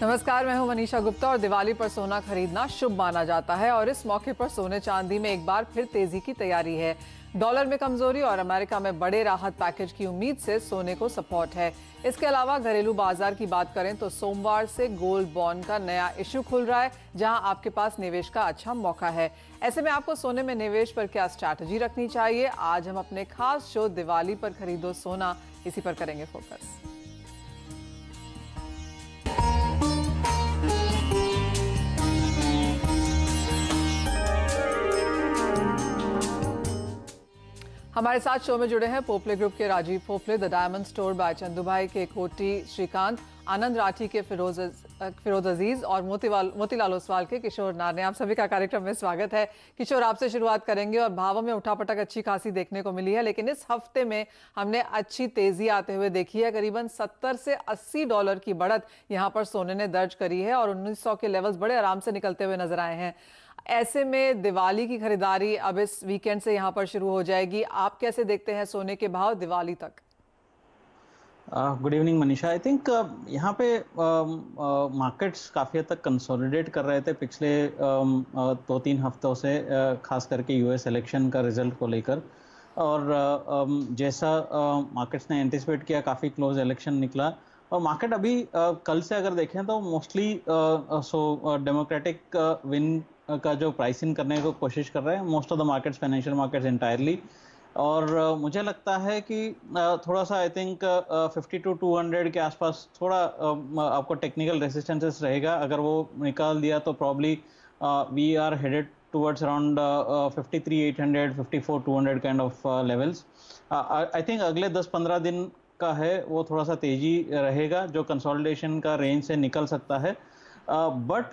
नमस्कार, मैं हूं मनीषा गुप्ता और दिवाली पर सोना खरीदना शुभ माना जाता है और इस मौके पर सोने चांदी में एक बार फिर तेजी की तैयारी है। डॉलर में कमजोरी और अमेरिका में बड़े राहत पैकेज की उम्मीद से सोने को सपोर्ट है। इसके अलावा घरेलू बाजार की बात करें तो सोमवार से गोल्ड बॉन्ड का नया इश्यू खुल रहा है, जहां आपके पास निवेश का अच्छा मौका है। ऐसे में आपको सोने में निवेश पर क्या स्ट्रैटेजी रखनी चाहिए, आज हम अपने खास शो दिवाली पर खरीदो सोना इसी पर करेंगे फोकस। हमारे साथ शो में जुड़े हैं पोपले ग्रुप के Rajiv Popley, the diamond store by Chandubhai के कोटी श्रीकांत, आनंद राठी के फिरोज अजीज और मोतीलाल ओसवाल के किशोर नारने। आप सभी का कार्यक्रम में स्वागत है। किशोर, आपसे शुरुआत करेंगे और भावों में उठापटक अच्छी खासी देखने को मिली है, लेकिन इस हफ्ते में हमने अच्छी तेजी आते हुए देखी है। करीबन 70 से 80 डॉलर की बढ़त यहां पर सोने ने दर्ज करी है और 1900 के लेवल्स बड़े आराम से निकलते हुए नजर आए हैं। ऐसे में दिवाली की खरीदारी अब इस वीकेंड से यहां पर शुरू हो जाएगी। आप कैसे देखते हैं सोने के भाव दिवाली तक? Good evening Manisha. I think यहाँ पे मार्केट्स काफ़ी हद तक कंसोलिडेट कर रहे थे पिछले 2-3 हफ्तों से, खास करके यूएस इलेक्शन का रिजल्ट को लेकर। और जैसा मार्केट्स ने एंटिसिपेट किया, काफ़ी क्लोज इलेक्शन निकला और मार्केट अभी कल से अगर देखें तो मोस्टली डेमोक्रेटिक विन का जो प्राइसिंग करने को कोशिश कर रहे हैं most of the markets, financial markets entirely. और मुझे लगता है कि थोड़ा सा आई थिंक 50 to 200 के आसपास थोड़ा आपको टेक्निकल रेसिस्टेंसेस रहेगा। अगर वो निकाल दिया तो probably we are headed towards around 53,800, 54,200 kind of levels. I think अगले 10-15 दिन का है वो थोड़ा सा तेजी रहेगा, जो कंसोलिडेशन का रेंज से निकल सकता है। बट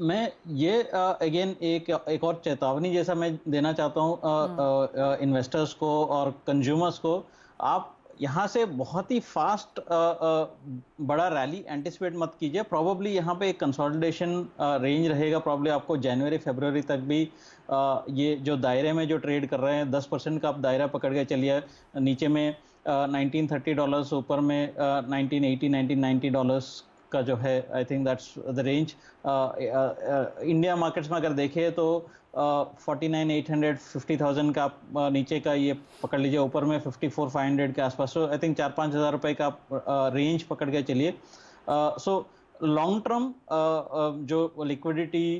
मैं ये अगेन एक और चेतावनी जैसा मैं देना चाहता हूँ इन्वेस्टर्स को और कंज्यूमर्स को। आप यहाँ से बहुत ही फास्ट बड़ा रैली एंटिसिपेट मत कीजिए। प्रॉबली यहाँ पे एक कंसोलिडेशन रेंज रहेगा। प्रॉबली आपको जनवरी फरवरी तक भी ये जो दायरे में जो ट्रेड कर रहे हैं 10% का आप दायरा पकड़ के चलिए। नीचे में $1930, ऊपर में $1980-1990 का जो है, I think that's the range. India markets में अगर देखें तो 49,800, 50,000 का नीचे का ये पकड़ लीजिए, ऊपर में 54,500 के आसपास। सो आई थिंक 4-5 हज़ार रुपये का रेंज पकड़ के चलिए। सो लॉन्ग टर्म जो लिक्विडिटी,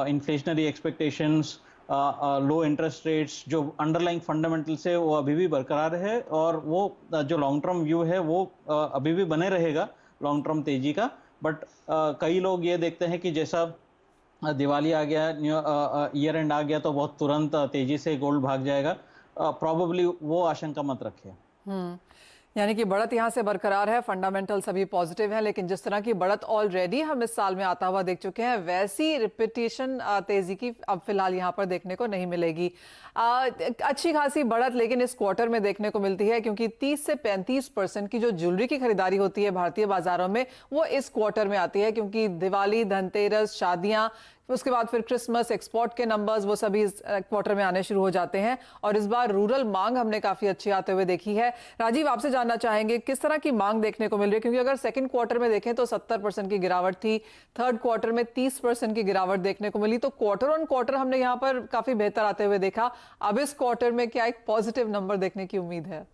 इन्फ्लेशनरी एक्सपेक्टेशंस, लो इंटरेस्ट रेट्स, जो अंडरलाइंग फंडामेंटल्स है वो अभी भी बरकरार है और वो जो लॉन्ग टर्म व्यू है वो अभी भी बने रहेगा लॉन्ग टर्म तेजी का। बट कई लोग ये देखते हैं कि जैसा दिवाली आ गया, ईयर एंड आ गया तो बहुत तुरंत तेजी से गोल्ड भाग जाएगा। प्रॉबेबली वो आशंका मत रखिए। यानी कि बढ़त यहां से बरकरार है, फंडामेंटल सभी पॉजिटिव है, लेकिन जिस तरह की बढ़त ऑलरेडी हम इस साल में आता हुआ देख चुके हैं, वैसी रिपीटेशन तेजी की अब फिलहाल यहां पर देखने को नहीं मिलेगी। अच्छी खासी बढ़त लेकिन इस क्वार्टर में देखने को मिलती है, क्योंकि 30 से 35% की जो ज्वेलरी की खरीदारी होती है भारतीय बाजारों में वो इस क्वार्टर में आती है, क्योंकि दिवाली, धनतेरस, शादियां, उसके बाद फिर क्रिसमस, एक्सपोर्ट के नंबर्स वो सभी इस क्वार्टर में आने शुरू हो जाते हैं। और इस बार रूरल मांग हमने काफी अच्छी आते हुए देखी है। राजीव, आपसे जानना चाहेंगे किस तरह की मांग देखने को मिल रही है, क्योंकि अगर सेकंड क्वार्टर में देखें तो 70% की गिरावट थी, थर्ड क्वार्टर में 30% की गिरावट देखने को मिली, तो क्वार्टर ऑन क्वार्टर हमने यहाँ पर काफी बेहतर आते हुए देखा। अब इस क्वार्टर में क्या एक पॉजिटिव नंबर देखने की उम्मीद है?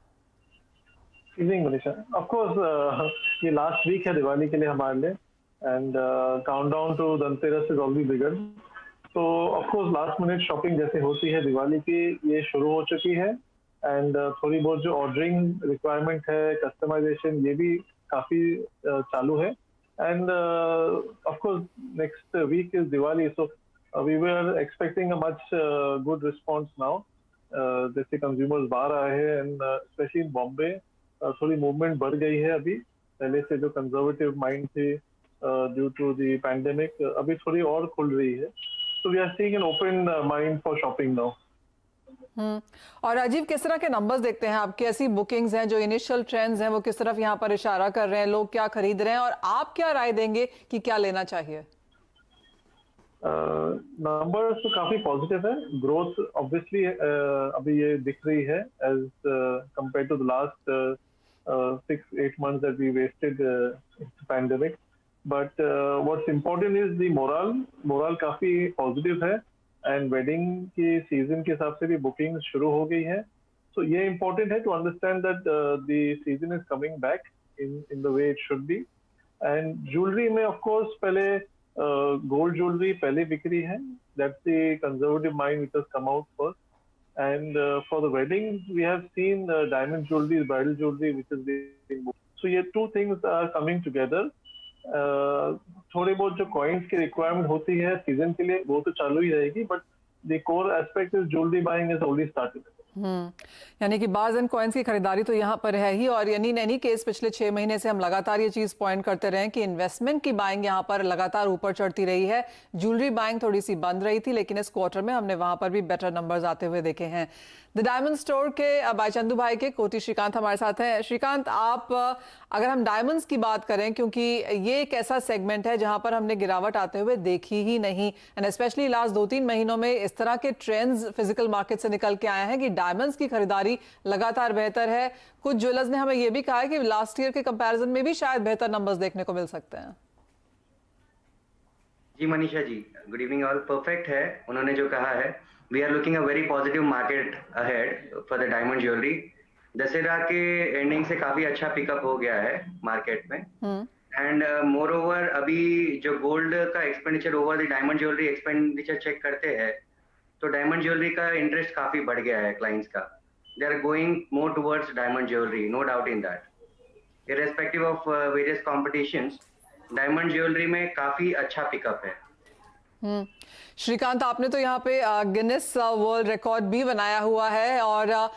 इवनिंग मनीषा, ऑफ कोर्स ये लास्ट वीक है दिवाली के लिए हमारे लिए, and countdown to Dhanteras is already begun. तो of course last minute shopping जैसे होती है दिवाली की, ये शुरू हो चुकी है। एंड थोड़ी बहुत जो ऑर्डरिंग रिक्वायरमेंट है, कस्टमाइजेशन, ये भी काफी चालू है। And of course next week is Diwali, so we were expecting a much good response now. जैसे कंज्यूमर्स बाहर आए हैं एंड स्पेशली इन बॉम्बे थोड़ी मूवमेंट बढ़ गई है अभी, पहले से जो कंजर्वेटिव माइंड थी ड्यू टू द पैंडेमिक, अभी थोड़ी और खुल रही है। So we are seeing an open mind for shopping now. और राजीव, किस तरह के नंबर्स देखते हैं आप? कैसी बुकिंग्स हैं, जो इनिशियल ट्रेंड्स हैं वो किस तरफ यहाँ पर इशारा कर रहे हैं, लोग क्या खरीद रहे हैं और आप क्या राय देंगे कि क्या लेना चाहिए? नंबर्स तो काफी पॉजिटिव है। ग्रोथ ऑब्वियसली अभी ये दिख रही है as compare to the last 6-8 months that we wasted in the pandemic. But what's important is the moral काफी पॉजिटिव है, एंड वेडिंग की सीजन के हिसाब से भी बुकिंग शुरू हो गई है. So ये important है to understand that the season is coming back in the way it should be. And jewelry में of course पहले gold jewelry पहले बिक्री है. That's the conservative mind which has come out first. And for the wedding we have seen diamond jewelry, bridal jewelry which is being booked. So ये two things are coming together. थोड़े बहुत जो coins की requirement होती है season के लिए वो तो चालू ही रहेगी, but the core aspect is jewelry buying has already started. यानी कि बार्स एंड कॉइन्स की खरीदारी तो यहाँ पर है ही, और यानी इन एनी केस पिछले 6 महीने से हम लगातार ये चीज पॉइंट करते रहे कि इन्वेस्टमेंट की बाइंग यहाँ पर लगातार ऊपर चढ़ती रही है. ज्वेलरी बाइंग थोड़ी सी बंद रही थी, लेकिन इस क्वार्टर में हमने वहां पर भी बेटर नंबर्स आते हुए देखे हैं. द डायमंड स्टोर के भाई चंदू भाई के कोटी श्रीकांत हमारे साथ हैं. श्रीकांत, आप अगर हम डायमंड्स की बात करें, क्योंकि ये एक ऐसा सेगमेंट है जहां पर हमने गिरावट आते हुए देखी ही नहीं, एंड स्पेशली लास्ट 2-3 महीनों में इस तरह के ट्रेंड्स फिजिकल मार्केट से निकल के आए हैं कि डायमंड्स की खरीदारी लगातार बेहतर है. कुछ ज्वेलर्स ने हमें यह भी कहा है कि लास्ट ईयर के कंपैरिजन में भी शायद बेहतर नंबर्स देखने को मिल सकते हैं. जी Manisha ji, good evening all. Perfect है उन्होंने जो कहा है. We are looking a very positive market ahead for the diamond jewellery. Dussehra के एंडिंग से काफी अच्छा पिकअप हो गया है मार्केट में, एंड मोर ओवर अभी जो गोल्ड का expenditure over the diamond jewellery expenditure check करते हैं तो डायमंड ज्वेलरी का इंटरेस्ट काफी बढ़ गया है क्लाइंट्स का. They are going more towards diamond jewellery, no doubt in that. Irrespective of various competitions, diamond jewellery में काफी अच्छा पिकअप है. श्रीकांत, आपने तो यहाँ पे गिनेस वर्ल्ड रिकॉर्ड भी बनाया हुआ है, और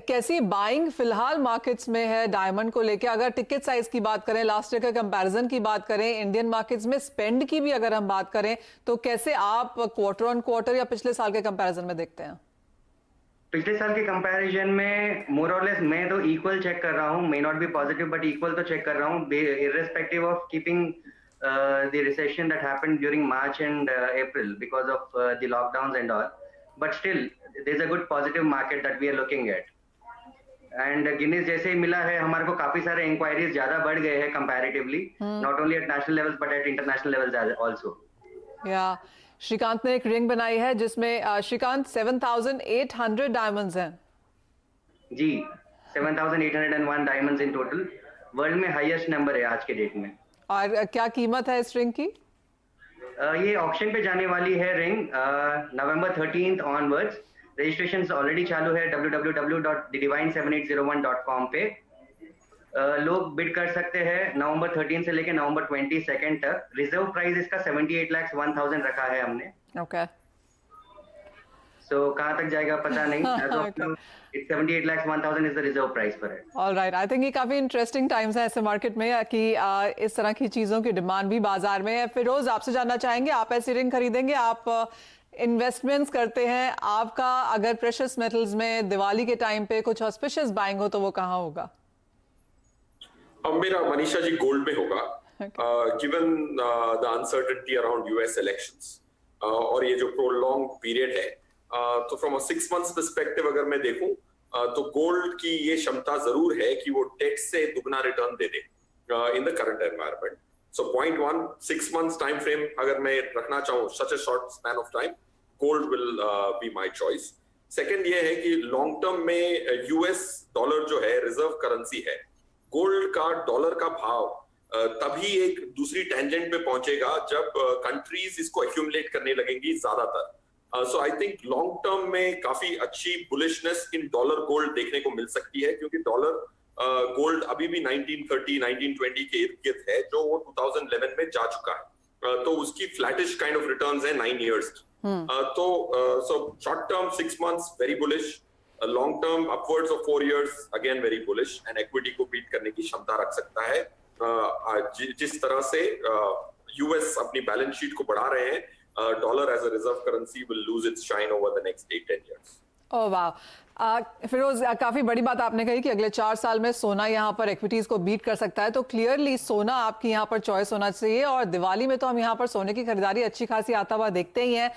कैसी बाइंग फिलहाल मार्केट्स में है डायमंड को लेके? अगर टिकट साइज की बात करें, लास्ट ईयर के कंपैरिजन की बात करें, इंडियन मार्केट्स में स्पेंड की भी अगर हम बात करें, तो कैसे आप क्वार्टर ऑन क्वार्टर या पिछले साल के कंपैरिजन में देखते हैं? पिछले साल के कंपैरिजन में मोर और लेस मैं तो इक्वल चेक कर रहा हूँ. May not be positive but equal तो चेक कर रहा हूँ, irrespective of keeping the recession that happened during March and April because of the lockdowns and all. But still, there's a good positive market that we are looking at. And Guinness जैसे ही मिला है हमारे को काफी सारे inquiries ज्यादा बढ़ गए हैं comparatively, not only at national levels but at international levels also. Yeah. Shrikant ने एक रिंग बनाई है जिसमें श्रीकांत 7,800 डायमंड्स हैं. जी, 7,801 डायमंड्स इन टोटल. वर्ल्ड में हाईएस्ट नंबर है आज के डेट में. और क्या कीमत है इस रिंग की? ये ऑक्शन पे जाने वाली है रिंग नवंबर 13th ऑनवर्ड्स. रजिस्ट्रेशन ऑलरेडी चालू है www.thedivine7801.com पे. लोग बिड कर सकते हैं नवंबर 13 से लेकर नवंबर 22 तक. रिजर्व प्राइस इसका 78,01,000 रखा है हमने. ओके. So कहाँ तक जाएगा पता नहीं. It's 78,01,000 is the reserve price for it. All right. I think ये काफी इंटरेस्टिंग टाइम्स है ऐसे मार्केट में कि इस तरह की चीजों की डिमांड भी बाजार में है. फिरोज, आपसे जानना चाहेंगे, आप ऐसी रिंग खरीदेंगे? आप इन्वेस्टमेंट्स करते हैं, आपका अगर प्रेशियस मेटल्स में दिवाली के टाइम पे कुछ ऑस्पिशियस बाइंग हो तो वो कहाँ होगा? अब मेरा मनीषा जी गोल्ड में होगा, given the uncertainty around US elections और ये जो प्रोलॉन्ग पीरियड है. तो फ्रॉम अ 6 months पर्सपेक्टिव अगर मैं देखूं तो गोल्ड की ये क्षमता जरूर है कि वो डेट से दुगना रिटर्न दे दे in the current environment. So point 1 6 months time frame अगर मैं रखना चाहूं, such a short span of time, gold will be my choice. Second ये है कि लॉन्ग टर्म में यूएस डॉलर जो है रिजर्व करेंसी है. गोल्ड का डॉलर का भाव तभी एक दूसरी टेंजेंट पे पहुंचेगा जब कंट्रीज इसको एक्यूमुलेट करने लगेंगी ज्यादातर. सो आई थिंक लॉन्ग टर्म में काफी अच्छी बुलिशनेस इन डॉलर गोल्ड देखने को मिल सकती है, क्योंकि डॉलर गोल्ड अभी भी 1930 1920 के इर्द गिर्द है, जो वो 2011 में जा चुका है. तो उसकी फ्लैटिश काइंड ऑफ रिटर्न्स है 9 years. तो so short term 6 months very bullish, long term upwards of 4 years again very bullish, and equity को बीट करने की क्षमता रख सकता है. जिस तरह से यूएस अपनी बैलेंस शीट को बढ़ा रहे हैं, dollar as a reserve currency will lose its shine over the next 8-10 years. Oh wow. Firoz, काफी बड़ी बात आपने कही कि अगले 4 साल में सोना यहाँ पर इक्विटीज को बीट कर सकता है, तो क्लियरली सोना आपकी यहाँ पर चॉइस होना चाहिए। और दिवाली में तो हम यहाँ पर सोने की खरीदारी अच्छी खासी आता हुआ देखते ही हैं।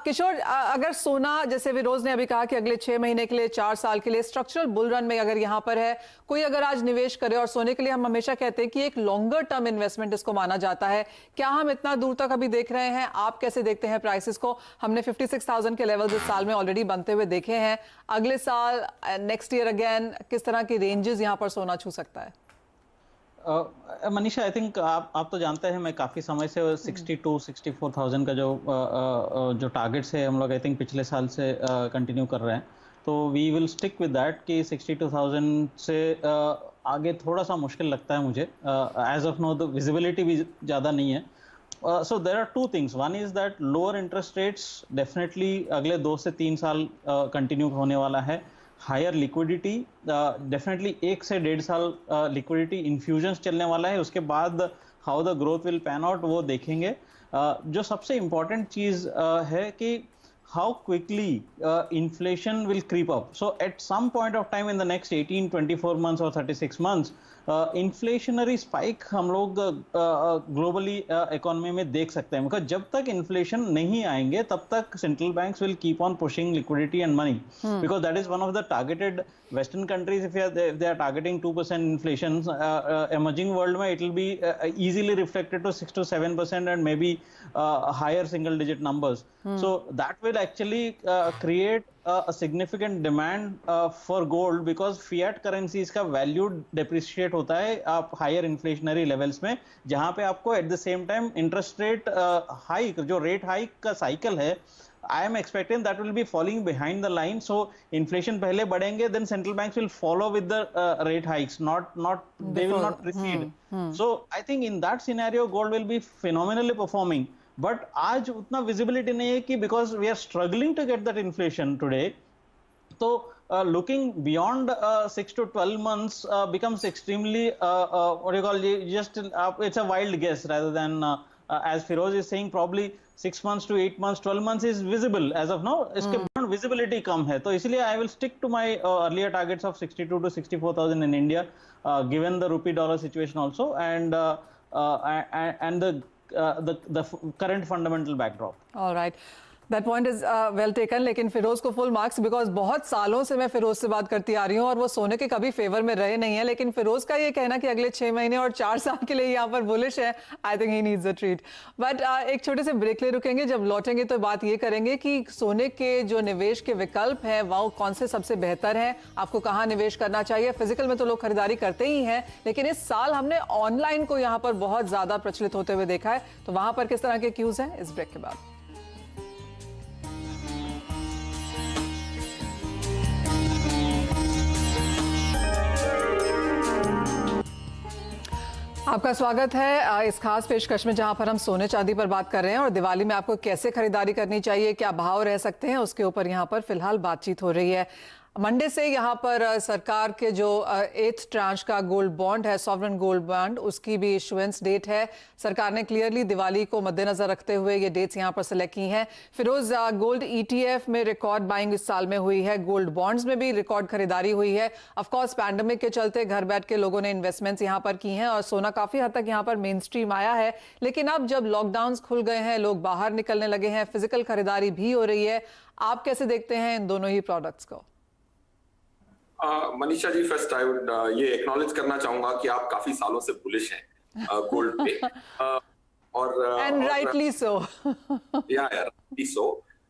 किशोर, अगर सोना, जैसे फिरोज ने अभी कहा कि अगले 6 महीने के लिए, 4 साल के लिए स्ट्रक्चरल बुल रन में अगर यहाँ पर है, कोई अगर आज निवेश करे, और सोने के लिए हम हमेशा कहते हैं कि एक लॉन्गर टर्म इन्वेस्टमेंट इसको माना जाता है, क्या हम इतना दूर तक अभी देख रहे हैं? आप कैसे देखते हैं प्राइसेस को? हमने 56,000 के लेवल इस साल में ऑलरेडी बनते हुए देखे हैं। अगले साल, नेक्स्ट ईयर अगेन, किस तरह की रेंजेस यहां पर सोना छू सकता है? मनीषा, आई थिंक आप तो जानते हैं मैं काफी समय से 62-64,000 का जो टारगेट्स है हम लोग आई थिंक पिछले साल से कंटिन्यू कर रहे हैं। तो we will stick with that कि 62,000 से आगे थोड़ा सा मुश्किल लगता है मुझे। As of now the visibility भी ज़्यादा नहीं है। So there are two things. One is that lower interest rates definitely अगले 2 से 3 साल कंटिन्यू होने वाला है। हायर लिक्विडिटी डेफिनेटली 1 से 1.5 साल लिक्विडिटी इन्फ्यूजन्स चलने वाला है। उसके बाद how the growth will pan out वो देखेंगे। जो सबसे इम्पॉर्टेंट चीज़ है कि how quickly inflation will creep up. So at some point of time in the next 18, 24 months or 36 months, inflationary spike हम लोग globally economy में देख सकते हैं। because जब तक inflation नहीं आएंगे तब तक central banks will keep on pushing liquidity and money. Because that is one of the targeted Western countries. If they are targeting 2% inflation, emerging world में it will be easily reflected to 6 to 7% and maybe higher single digit numbers. So that will actually create a significant demand for gold because fiat currencies का value depreciate होता है आप higher inflationary levels में, जहाँ पे आपको at the same time interest rate hike, जो rate hike का cycle है, I am expecting that will be falling behind the line. So inflation पहले बढ़ेंगे, then central banks will follow with the rate hikes, not they will not precede. So I think in that scenario gold will be phenomenally performing. But आज उतना visibility नहीं है कि because we are struggling to get that inflation today. So looking beyond 6 to 12 months becomes extremely what do you call it, just it's a wild guess rather than as Firoz is saying probably 6 months to 8 months, 12 months is visible as of now. इसके beyond visibility कम है, तो इसलिए I will stick to my earlier targets of 62 to 64,000 in India, given the rupee dollar situation also and the current fundamental backdrop. All right. That point is well taken. लेकिन फिरोज को full marks, because बहुत सालों से मैं फिरोज से बात करती आ रही हूँ और वो सोने के कभी फेवर में रहे नहीं है। लेकिन फिरोज का ये कहना कि अगले 6 महीने और 4 साल के लिए यहाँ पर बुलिश है, I think he needs a treat. But एक छोटे से ब्रेक ले रुकेंगे, जब लौटेंगे तो बात ये करेंगे कि सोने के जो निवेश के विकल्प हैं वो कौन से सबसे बेहतर हैं, आपको कहाँ निवेश करना चाहिए। फिजिकल में तो लोग खरीदारी करते ही हैं, लेकिन इस साल हमने ऑनलाइन को यहाँ पर बहुत ज्यादा प्रचलित होते हुए देखा है, तो वहां पर किस तरह के क्यूज हैं, इस ब्रेक के बाद। आपका स्वागत है इस खास पेशकश में, जहां पर हम सोने चांदी पर बात कर रहे हैं और दिवाली में आपको कैसे खरीदारी करनी चाहिए, क्या भाव रह सकते हैं, उसके ऊपर यहां पर फिलहाल बातचीत हो रही है। मंडे से यहाँ पर सरकार के जो 8th ट्रांच का गोल्ड बॉन्ड है, सॉवरेन गोल्ड बॉन्ड, उसकी भी इशुएंस डेट है। सरकार ने क्लियरली दिवाली को मद्देनजर रखते हुए ये डेट्स यहाँ पर सेलेक्ट की हैं। फिरोज, गोल्ड ETF में रिकॉर्ड बाइंग इस साल में हुई है, गोल्ड बॉन्ड्स में भी रिकॉर्ड खरीदारी हुई है। ऑफकोर्स पैंडेमिक के चलते घर बैठ के लोगों ने इन्वेस्टमेंट्स यहाँ पर की हैं और सोना काफी हद तक यहाँ पर मेन स्ट्रीम आया है। लेकिन अब जब लॉकडाउन खुल गए हैं, लोग बाहर निकलने लगे हैं, फिजिकल खरीदारी भी हो रही है, आप कैसे देखते हैं इन दोनों ही प्रोडक्ट्स को? Manisha ji, first I would ये एक्नॉलेज करना चाहूंगा कि आप काफी सालों से बुलिश हैं गोल्ड पे और एंड राइटली सो या rightly so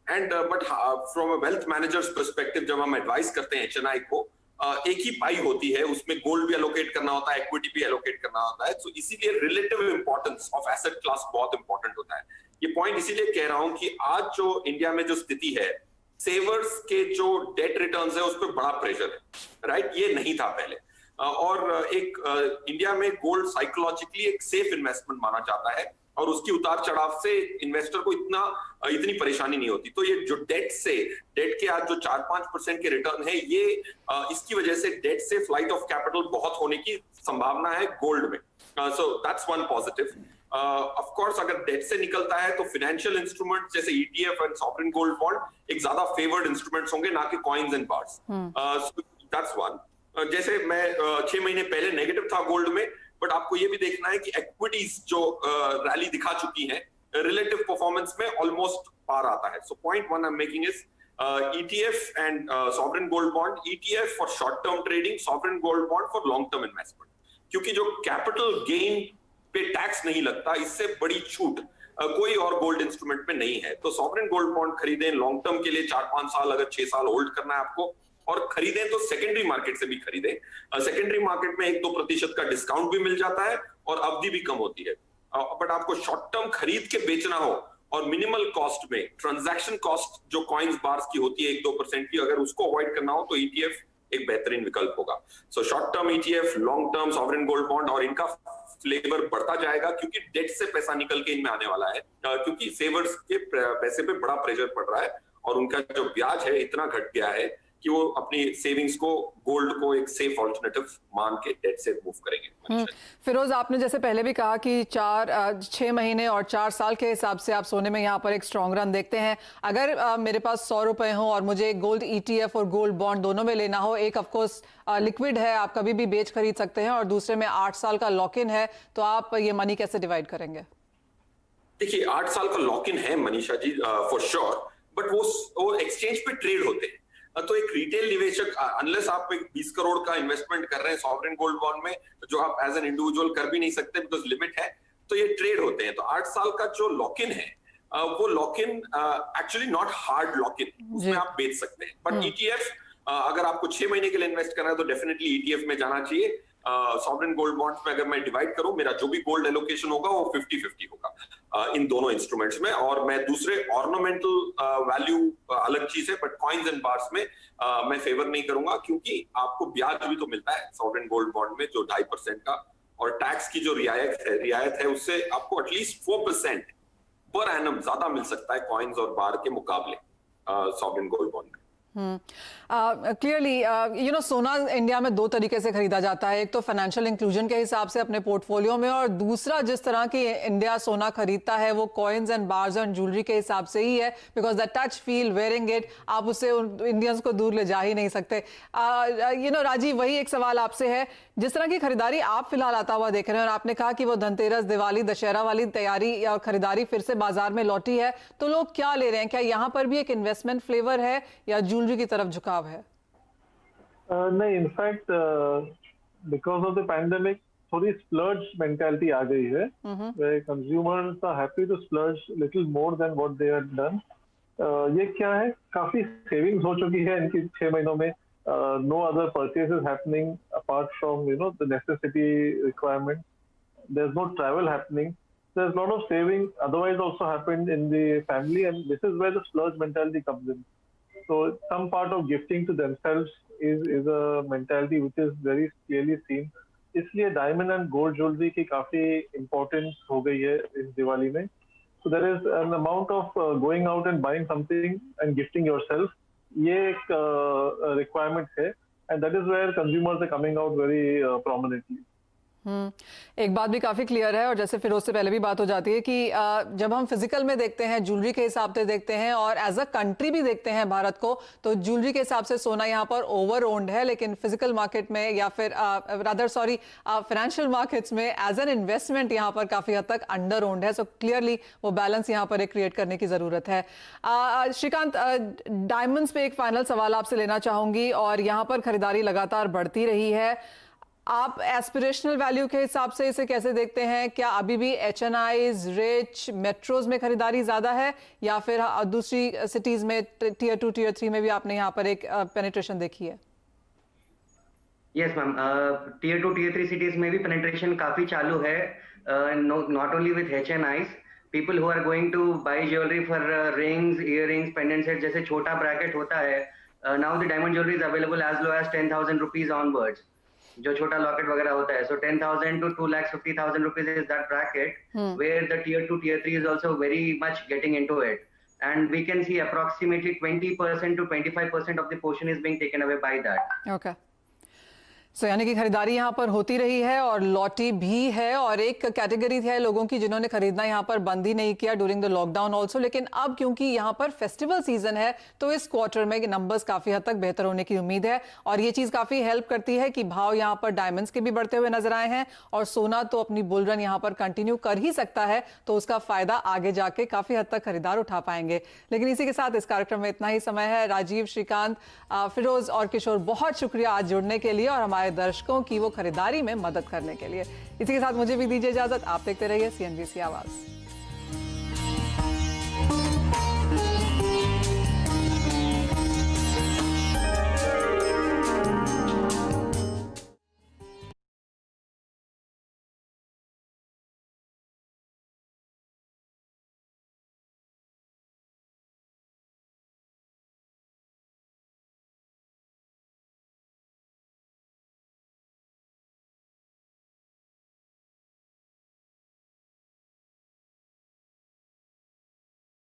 and but from a wealth managers perspective जब हम एडवाइस करते हैं HNI को, एक ही पाई होती है, उसमें गोल्ड भी एलोकेट करना होता है, इक्विटी भी एलोकेट करना होता है, तो इसीलिए relative importance of asset class बहुत इंपॉर्टेंट होता है। ये पॉइंट इसीलिए कह रहा हूं कि आज जो इंडिया में जो स्थिति है, सेवर्स के जो डेट रिटर्न्स है उस पर बड़ा प्रेशर है, राइट? ये नहीं था पहले। और एक इंडिया में गोल्ड साइकोलॉजिकली एक सेफ इन्वेस्टमेंट माना जाता है और उसकी उतार चढ़ाव से इन्वेस्टर को इतनी परेशानी नहीं होती। तो ये जो डेट के आज जो 4-5% के रिटर्न है, ये इसकी वजह से डेट से फ्लाइट ऑफ कैपिटल बहुत होने की संभावना है गोल्ड में। So that's one positive. Of course अगर डेट से निकलता है तो फाइनेंशियल इंस्ट्रूमेंट जैसे ETF and sovereign gold bond एक ज्यादा फेवर्ड इंस्ट्रूमेंट्स होंगे, ना कि coins and bars. That's one. जैसे मैं 6 महीने पहले नेगेटिव था गोल्ड में, बट आपको ये भी देखना है कि एक्विटीज जो रैली दिखा चुकी हैं रिलेटिव परफॉर्मेंस में ऑलमोस्ट पार आता है। So point one I am making is ETF and sovereign gold bond, ETF for short term trading, sovereign gold bond for long term investment, क्योंकि जो कैपिटल गेन पे टैक्स नहीं लगता, इससे बड़ी छूट कोई और गोल्ड इंस्ट्रूमेंट में नहीं है। तो सॉवरेन गोल्ड बॉन्ड खरीदें लॉन्ग टर्म के लिए, 4-5 साल, अगर 6 साल होल्ड करना है आपको, और खरीदें तो सेकेंडरी मार्केट से भी खरीदें। सेकेंडरी मार्केट में 1-2% का डिस्काउंट भी मिल जाता है और अवधि भी कम होती है। बट आपको शॉर्ट टर्म खरीद के बेचना हो और मिनिमल कॉस्ट में, ट्रांजैक्शन कॉस्ट जो कॉइन्स बार्स की होती है 1-2% की, अगर उसको अवॉइड करना हो तो ETF एक बेहतरीन विकल्प होगा। So short term ETF, long term sovereign gold bond, और इनका फ्लेवर बढ़ता जाएगा क्योंकि डेट से पैसा निकल के इनमें आने वाला है, क्योंकि सेवर्स के पैसे पे बड़ा प्रेशर पड़ रहा है और उनका जो ब्याज है इतना घट गया है कि वो अपनी सेविंग्स को, गोल्ड को एक सेफ ऑल्टरनेटिव मान के डेट से मूव करेंगे। फिरोज, आपने जैसे पहले भी कहा कि 6 महीने और 4 साल के हिसाब से आप सोने में यहाँ पर एक स्ट्रॉन्ग रन देखते हैं। अगर मेरे पास 100 रुपए हो और मुझे गोल्ड ETF और गोल्ड बॉन्ड दोनों में लेना हो, एक ऑफकोर्स लिक्विड है, आप कभी भी बेच खरीद सकते हैं, और दूसरे में 8 साल का लॉक इन है, तो आप ये मनी कैसे डिवाइड करेंगे? देखिए 8 साल का लॉक इन है Manisha ji, for sure, but वो एक्सचेंज पे ट्रेड होते हैं। तो एक रिटेल निवेशक, अनलेस आप एक 20 करोड़ का इन्वेस्टमेंट कर रहे हैं सॉवरेन गोल्ड बॉन्ड में, जो आप एज एन इंडिविजुअल कर भी नहीं सकते बिकॉज लिमिट है, तो ये ट्रेड होते हैं। तो 8 साल का जो लॉक इन है, वो lock in actually not hard lock in, उसमें आप बेच सकते हैं। बट ETF, अगर आपको 6 महीने के लिए इन्वेस्ट करना है तो डेफिनेटली ETF में जाना चाहिए। सॉवरेन गोल्ड बॉन्ड्स में अगर मैं डिवाइड करूं, मेरा जो भी गोल्ड एलोकेशन होगा वो 50-50 होगा इन दोनों इंस्ट्रूमेंट्स में, और मैं दूसरे ऑर्नामेंटल वैल्यू अलग चीज है, बट कॉइन्स एंड बार्स में मैं फेवर नहीं करूंगा, क्योंकि आपको ब्याज भी तो मिलता है सॉवरेन गोल्ड बॉन्ड में जो 2.5% का, और टैक्स की जो रियायत है उससे आपको एटलीस्ट 4% पर एनम ज्यादा मिल सकता है कॉइन्स और बार के मुकाबले सॉवरेन गोल्ड बॉन्ड में। क्लियरली सोना इंडिया में 2 तरीके से खरीदा जाता है, एक तो फाइनेंशियल इंक्लूजन के हिसाब से अपने पोर्टफोलियो में, और दूसरा जिस तरह की इंडिया सोना खरीदता है वो coins and bars and jewellery के हिसाब से ही है, because the touch feel wearing it, आप उससे इंडियंस को दूर ले जा ही नहीं सकते। राजीव, वही एक सवाल आपसे है, जिस तरह की खरीदारी आप फिलहाल आता हुआ देख रहे हैं, और आपने कहा कि वो धनतेरस, दिवाली, दशहरा वाली तैयारी और खरीदारी फिर से बाजार में लौटी है, तो लोग क्या ले रहे हैं? क्या यहाँ पर भी एक इन्वेस्टमेंट फ्लेवर है या ज्वेलरी की तरफ झुकाव है? नहीं, in fact because of the pandemic थोड़ी स्प्लर्ज मेंटालिटी आ गई है, where consumers are happy to splurge little more than what they had done. ये क्या है, काफी सेविंग्स हो चुकी है इनकी 6 महीनों में. No other purchases happening apart from the necessity requirement. There's no travel happening. There's a lot of saving otherwise also happened in the family, and this is where the splurge mentality comes in. So some part of gifting to themselves is a mentality which is very clearly seen. इसलिए diamond and gold jewelry की काफी importance हो गई है इस दिवाली में. So there is an amount of going out and buying something and gifting yourself. ये एक requirement है, and that is where consumers are coming out very prominently. एक बात भी काफी क्लियर है, और जैसे फिरोज से पहले भी बात हो जाती है कि जब हम फिजिकल में देखते हैं, ज्वेलरी के हिसाब से देखते हैं, और एज अ कंट्री भी देखते हैं भारत को, तो ज्वेलरी के हिसाब से सोना यहाँ पर ओवर ओन्ड है, लेकिन फिजिकल मार्केट में या फिर फाइनेंशियल मार्केट्स में एज एन इन्वेस्टमेंट यहाँ पर काफी हद तक अंडर ओन्ड है। सो क्लियरली वो बैलेंस यहाँ पर एक क्रिएट करने की जरूरत है। श्रीकांत, डायमंड्स पे एक फाइनल सवाल आपसे लेना चाहूंगी, और यहाँ पर खरीदारी लगातार बढ़ती रही है, आप एस्पिरेशनल वैल्यू के हिसाब से इसे कैसे देखते हैं? क्या अभी भी HNIs, रिच, मेट्रोज में खरीदारी ज्यादा है, या फिर दूसरी सिटीज में, टियर 2, टियर 3 में भी आपने यहाँ पर एक पेनिट्रेशन देखी है? Yes ma'am, tier 2, tier 3 cities में भी पेनिट्रेशन काफी चालू है, not only with HNIs, people who are going to buy jewellery for rings, earrings, pendant set, जैसे छोटा ब्रैकेट होता है, now the diamond jewellery is available as low as 10,000 rupees onwards, जो छोटा लॉकेट वगैरह होता है. So 10,000 to 2,50,000 rupees is that bracket, where the tier 2, tier 3 is also very much getting into it. And we can see approximately 20% to 25% of the portion is being taken away by that. Okay. यानी कि खरीदारी यहाँ पर होती रही है और लौटी भी है, और एक कैटेगरी है लोगों की जिन्होंने खरीदना यहाँ पर बंद ही नहीं किया ड्यूरिंग द लॉकडाउन ऑल्सो। लेकिन अब क्योंकि यहाँ पर फेस्टिवल सीजन है तो इस क्वार्टर में नंबर्स काफी हद तक बेहतर होने की उम्मीद है, और ये चीज काफी हेल्प करती है कि भाव यहाँ पर डायमंड्स के भी बढ़ते हुए नजर आए हैं, और सोना तो अपनी बुल रन यहाँ पर कंटिन्यू कर ही सकता है, तो उसका फायदा आगे जाके काफी हद तक खरीदार उठा पाएंगे। लेकिन इसी के साथ इस कार्यक्रम में इतना ही समय है। राजीव, श्रीकांत, फिरोज और किशोर, बहुत शुक्रिया आज जुड़ने के लिए और हमारे दर्शकों की वो खरीदारी में मदद करने के लिए। इसी के साथ मुझे भी दीजिए इजाजत। आप देखते रहिए CNBC आवाज।